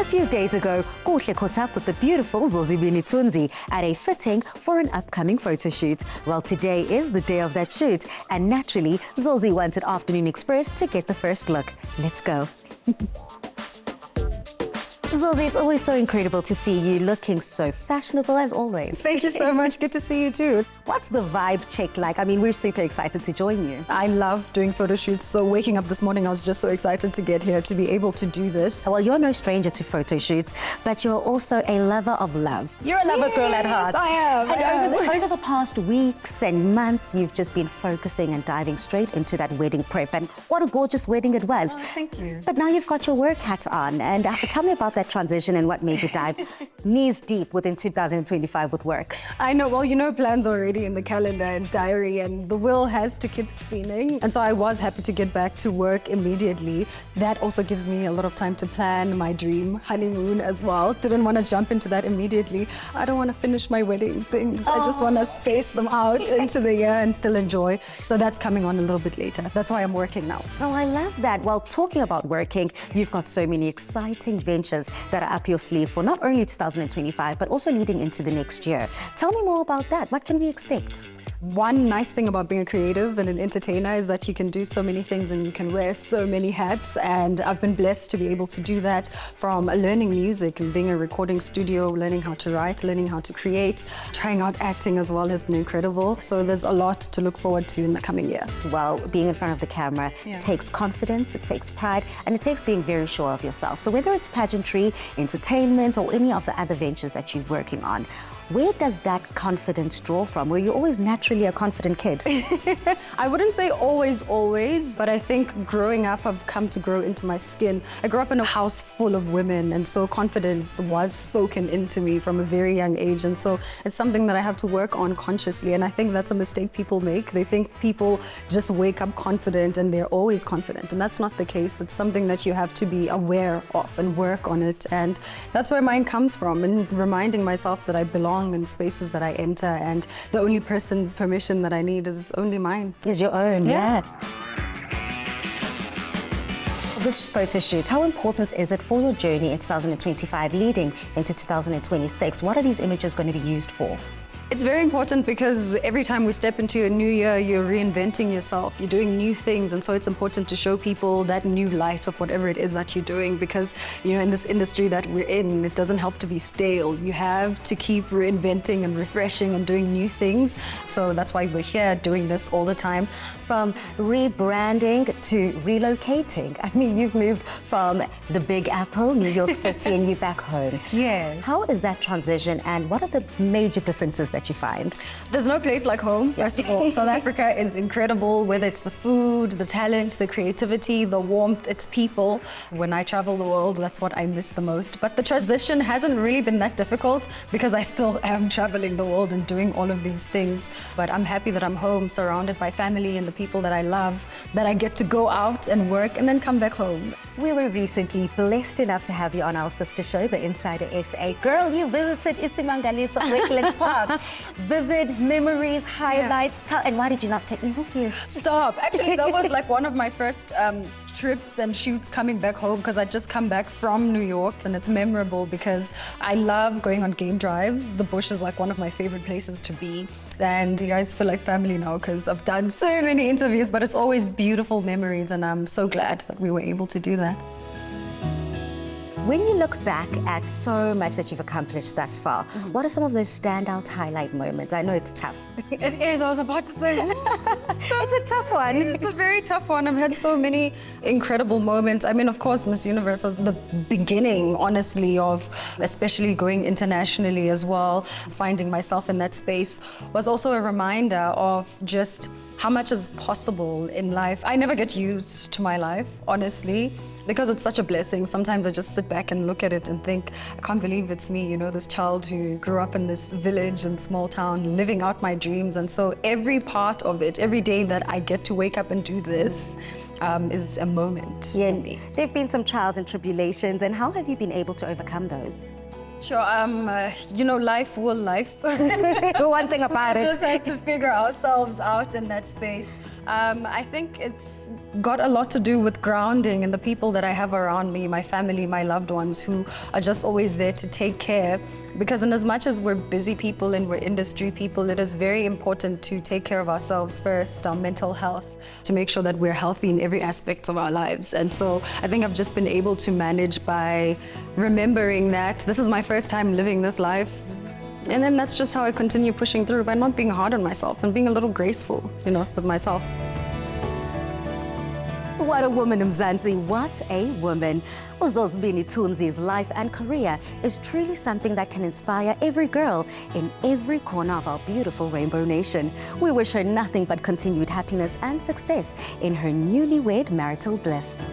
few days ago, Kuhle caught up with the beautiful Zozibini Tunzi at a fitting for an upcoming photo shoot. Well, today is the day of that shoot, and naturally, Zozi wanted Afternoon Express to get the first look. Let's go. Zozi, it's always so incredible to see you looking so fashionable as always. Thank you so much. Good to see you too. What's the vibe check like? I mean, we're super excited to join you. I love doing photo shoots. So waking up this morning, I was just so excited to get here, to be able to do this. Well, you're no stranger to photo shoots, but you're also a lover of love. You're a lover girl at heart. Yes, I am. And over the past weeks and months, you've just been focusing and diving straight into that wedding prep. And what a gorgeous wedding it was. Oh, thank you. But now you've got your work hat on. And tell me about that transition and what made you dive knees deep within 2025 with work. I know, well, you know, plans already in the calendar and diary, and the wheel has to keep spinning. And so I was happy to get back to work immediately. That also gives me a lot of time to plan my dream honeymoon as well. Didn't want to jump into that immediately. I don't want to finish my wedding things. I just want to space them out into the year and still enjoy. So that's coming on a little bit later. That's why I'm working now. Oh, I love that. Well, talking about working, you've got so many exciting ventures that are up your sleeve for not only 2025, but also leading into the next year. Tell me more about that. What can we expect? One nice thing about being a creative and an entertainer is that you can do so many things and you can wear so many hats. And I've been blessed to be able to do that, from learning music and being a recording studio, learning how to write, learning how to create, trying out acting as well has been incredible. So there's a lot to look forward to in the coming year. Well, being in front of the camera takes confidence, it takes pride, and it takes being very sure of yourself. So whether it's pageantry, entertainment, or any of the other ventures that you're working on, where does that confidence draw from? Were you always naturally a confident kid? I wouldn't say always, but I think growing up, I've come to grow into my skin. I grew up in a house full of women, and so confidence was spoken into me from a very young age. And so it's something that I have to work on consciously. And I think that's a mistake people make. They think people just wake up confident and they're always confident. And that's not the case. It's something that you have to be aware of and work on it. And that's where mine comes from, and reminding myself that I belong in spaces that I enter, and the only person's permission that I need is only mine. Is your own, yeah. This photo shoot, how important is it for your journey in 2025 leading into 2026? What are these images going to be used for? It's very important because every time we step into a new year, you're reinventing yourself, you're doing new things. And so it's important to show people that new light of whatever it is that you're doing, because, you know, in this industry that we're in, it doesn't help to be stale. You have to keep reinventing and refreshing and doing new things. So that's why we're here doing this all the time. From rebranding to relocating. I mean, you've moved from the Big Apple, New York City, and you're back home. Yeah. How is that transition, and what are the major differences that you find? There's no place like home, first of all. South Africa is incredible, whether it's the food, the talent, the creativity, the warmth, it's people. When I travel the world, that's what I miss the most. But the transition hasn't really been that difficult because I still am traveling the world and doing all of these things. But I'm happy that I'm home, surrounded by family and the people that I love, that I get to go out and work and then come back home. We were recently blessed enough to have you on our sister show, The Insider SA. Girl, you visited Isimangaliso Wicklet Park. Vivid memories, highlights. And why did you not take me with you? Stop. Actually, that was like one of my first trips and shoots coming back home, because I just come back from New York, and it's memorable because I love going on game drives. The bush is like one of my favorite places to be. And you guys feel like family now because I've done so many interviews, but it's always beautiful memories, and I'm so glad that we were able to do that. When you look back at so much that you've accomplished thus far, what are some of those standout highlight moments? I know it's tough. It is, I was about to say. It's a tough one. It's a very tough one. I've had so many incredible moments. I mean, of course, Miss Universe was the beginning, honestly, of especially going internationally as well. Finding myself in that space was also a reminder of just how much is possible in life. I never get used to my life, honestly, because it's such a blessing. Sometimes I just sit back and look at it and think, I can't believe it's me, you know, this child who grew up in this village and small town, living out my dreams. And so every part of it, every day that I get to wake up and do this, is a moment for me. There've been some trials and tribulations, and how have you been able to overcome those? Sure. Life will life. One thing about We it. just had to figure ourselves out in that space. I think it's got a lot to do with grounding and the people that I have around me, my family, my loved ones, who are just always there to take care. Because in as much as we're busy people and we're industry people, it is very important to take care of ourselves first, our mental health, to make sure that we're healthy in every aspect of our lives. And so I think I've just been able to manage by remembering that this is my first time living this life. And then that's just how I continue pushing through, by not being hard on myself and being a little graceful, with myself. What a woman, Mzansi, what a woman. Uzozibini Tunzi's life and career is truly something that can inspire every girl in every corner of our beautiful Rainbow Nation. We wish her nothing but continued happiness and success in her newlywed marital bliss.